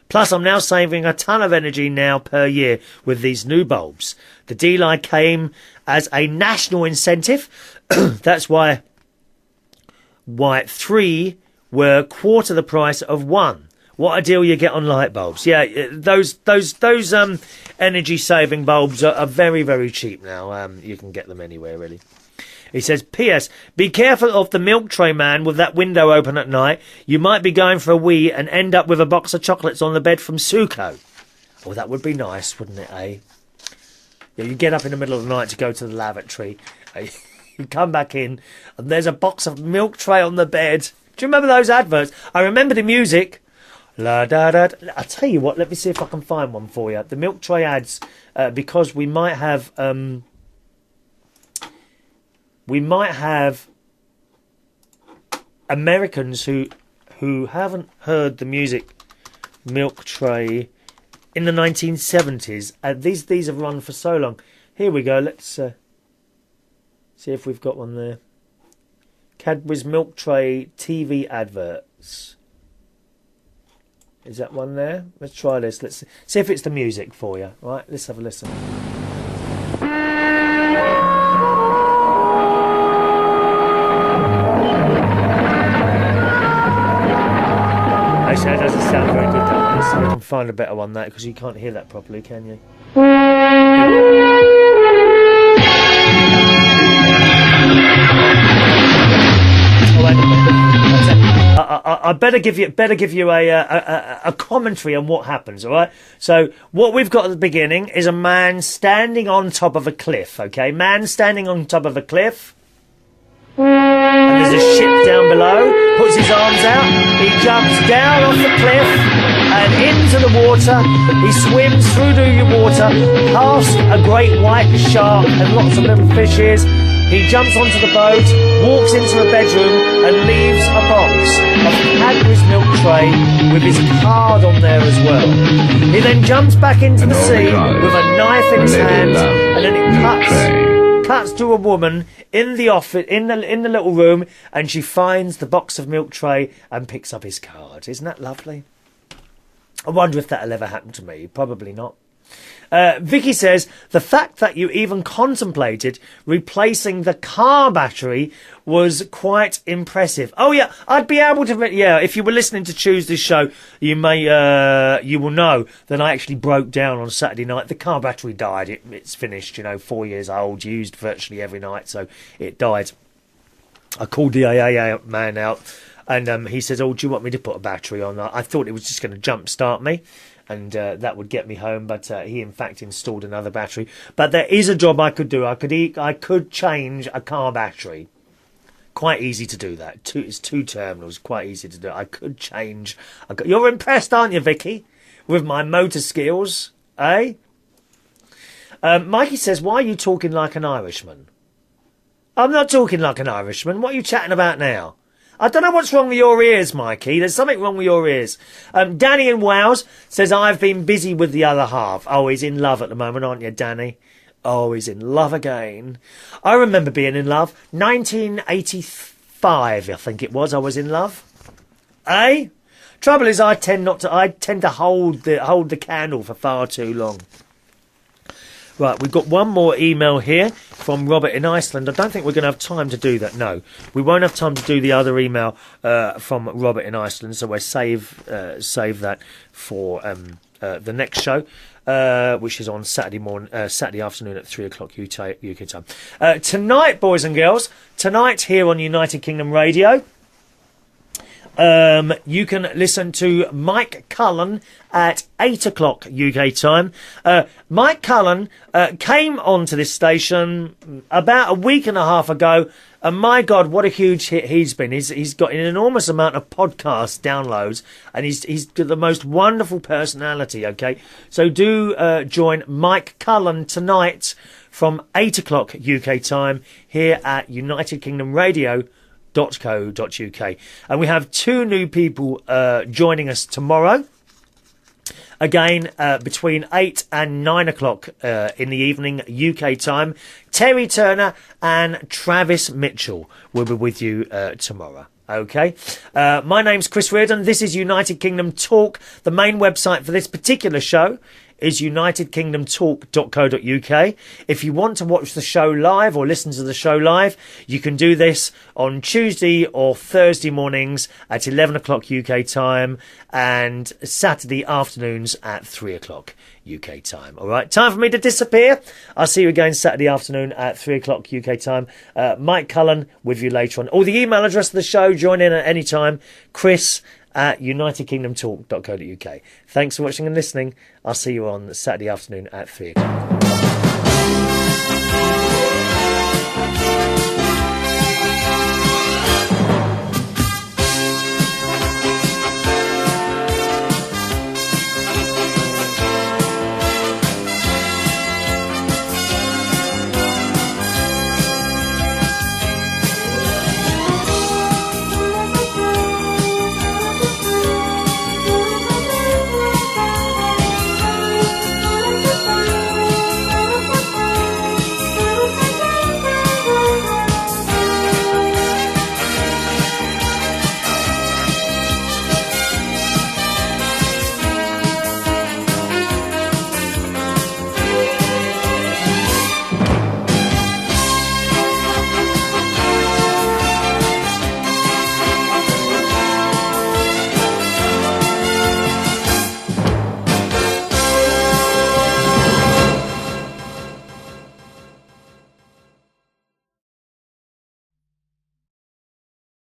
Plus, I'm now saving a ton of energy now per year with these new bulbs. The deal I came as a national incentive. That's why 3 were quarter the price of 1. What a deal you get on light bulbs. Yeah, those energy-saving bulbs are very, very cheap now. You can get them anywhere, really. He says, P.S. Be careful of the milk tray man with that window open at night. You might be going for a wee and end up with a box of chocolates on the bed from Suko. Oh, that would be nice, wouldn't it, eh? Yeah, you get up in the middle of the night to go to the lavatory. You come back in and there's a box of milk tray on the bed. Do you remember those adverts? I remember the music. La da da. I'll tell you what, let me see if I can find one for you. The milk tray ads, because we might have... we might have Americans who haven't heard the music milk tray in the 1970s. These have run for so long. Here we go. Let's See if we've got one there. Cadbury's milk tray TV adverts. Is that one there? Let's try this. Let's see if it's the music for you. Right, let's have a listen. Actually, that doesn't sound very good, that one. So we can find a better one, that, because you can't hear that properly, can you? I better give you a commentary on what happens, all right? So what we've got at the beginning is a man standing on top of a cliff, okay? Man standing on top of a cliff. And there's a ship down below, puts his arms out, he jumps down off the cliff and into the water. He swims through the water, past a great white shark and lots of little fishes. He jumps onto the boat, walks into a bedroom and leaves a box of Cadbury's milk tray with his card on there as well. He then jumps back into the sea with a knife in his hand, and then it cuts to a woman in the office, in the little room, and she finds the box of milk tray and picks up his card. Isn't that lovely? I wonder if that'll ever happen to me. Probably not. Vicky says, the fact that you even contemplated replacing the car battery was quite impressive. Oh, yeah, I'd be able to... Yeah, if you were listening to Tuesday's show, you will know that I actually broke down on Saturday night. The car battery died. It's finished, 4 years old, used virtually every night, so it died. I called the AA man out, and he says, oh, do you want me to put a battery on that? I thought it was just going to jump-start me. And that would get me home, but he in fact installed another battery. But there is a job I could do. I could change a car battery. Quite easy to do that. It's 2 terminals. Quite easy to do. I could change. You're impressed, aren't you, Vicky, with my motor skills, eh? Mikey says, "Why are you talking like an Irishman?" I'm not talking like an Irishman. What are you chatting about now? I don't know what's wrong with your ears, Mikey. There's something wrong with your ears. Danny in Wales says, I've been busy with the other half. Oh, he's in love at the moment, aren't you, Danny? Oh, he's in love again. I remember being in love. 1985, I think it was, I was in love. Eh? Trouble is, I tend to hold the candle for far too long. Right, we've got one more email here from Robert in Iceland. I don't think we're going to have time to do that, no. We won't have time to do the other email from Robert in Iceland, so we'll save that for the next show, which is on Saturday afternoon at 3 o'clock UK time. Tonight, boys and girls, here on United Kingdom Radio, you can listen to Mike Cullen at 8 o'clock UK time. Mike Cullen came onto this station about a week and a half ago, and my God, what a huge hit he's been. He's got an enormous amount of podcast downloads, and he's got the most wonderful personality, okay? So do join Mike Cullen tonight from 8 o'clock UK time here at United Kingdom Radio. .co.uk. And we have 2 new people joining us tomorrow. Again, between 8 and 9 o'clock in the evening UK time. Terry Turner and Travis Mitchell will be with you tomorrow. Okay. My name's Chris Reardon. This is United Kingdom Talk. The main website for this particular show is unitedkingdomtalk.co.uk. If you want to watch the show live or listen to the show live, you can do this on Tuesday or Thursday mornings at 11 o'clock UK time and Saturday afternoons at 3 o'clock UK time. All right, time for me to disappear. I'll see you again Saturday afternoon at 3 o'clock UK time. Mike Cullen with you later on. Or the email address of the show, join in at any time, Chris at unitedkingdomtalk.co.uk. Thanks for watching and listening. I'll see you on Saturday afternoon at 3 o'clock.